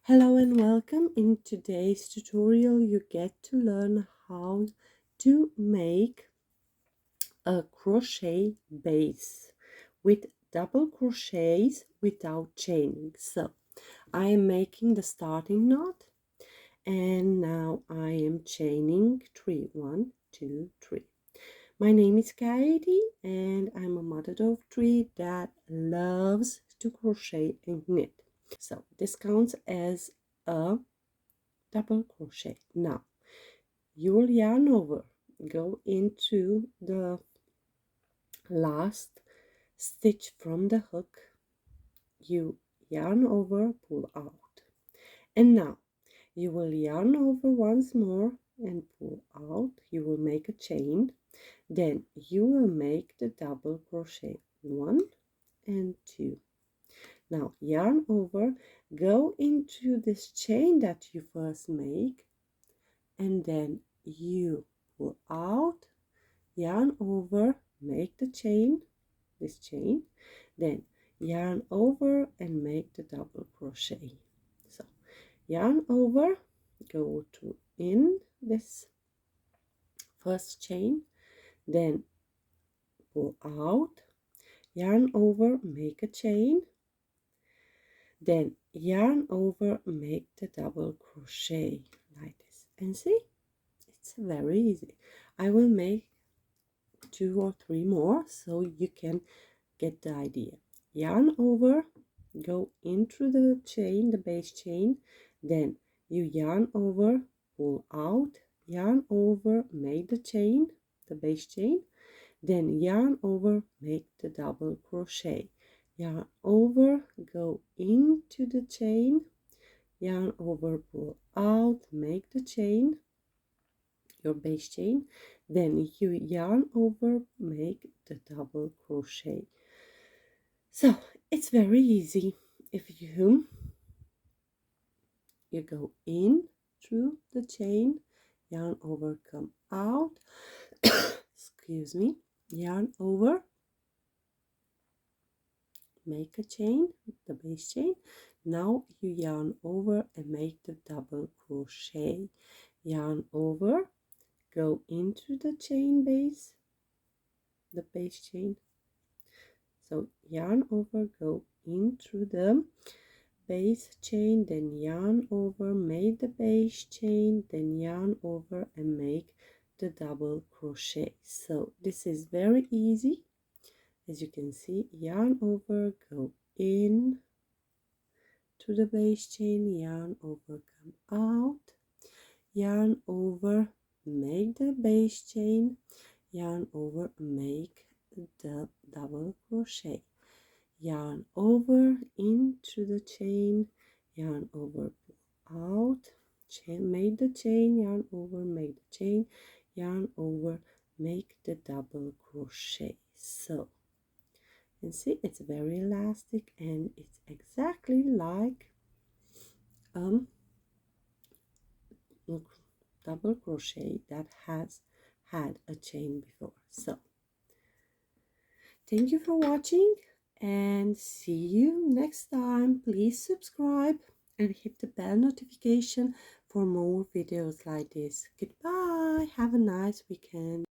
Hello and welcome. In today's tutorial you get to learn how to make a crochet base with double crochets without chaining. So I am making the starting knot and now I am chaining 3. 1, 2, 3. My name is Katy and I'm a mother of 3 that loves to crochet and knit. So this counts as a double crochet. Now you will yarn over, go into the last stitch from the hook, you yarn over, pull out, and now you will yarn over once more and pull out. You will make a chain, then you will make the double crochet 1 and 2. Now yarn over, go into this chain that you first make, and then you pull out, yarn over, make the chain, this chain, then yarn over and make the double crochet. So yarn over, go to in this first chain, then pull out, yarn over, make a chain, then yarn over, make the double crochet like this. And see, it's very easy. I will make 2 or 3 more so you can get the idea. Yarn over, go into the chain, the base chain, then you yarn over, pull out, yarn over, make the chain, the base chain, then yarn over, make the double crochet, yarn over, go into the chain, yarn over, pull out, make the chain, your base chain, then you yarn over, make the double crochet. So it's very easy. If you go in through the chain, yarn over, come out, excuse me, yarn over, make a chain, the base chain. Now you yarn over and make the double crochet, yarn over, go into the chain base, the base chain. So yarn over, go in through the base chain, then yarn over, make the base chain, then yarn over and make the double crochet. So this is very easy. As you can see, yarn over, go in to the base chain, yarn over, come out, yarn over, make the base chain, yarn over, make the double crochet, yarn over into the chain, yarn over, pull out, chain, make the chain, yarn over, make the chain, yarn over, make the double crochet. So and see, it's very elastic and it's exactly like double crochet that has had a chain before. So thank you for watching and see you next time. Please subscribe and hit the bell notification for more videos like this. Goodbye. Have a nice weekend.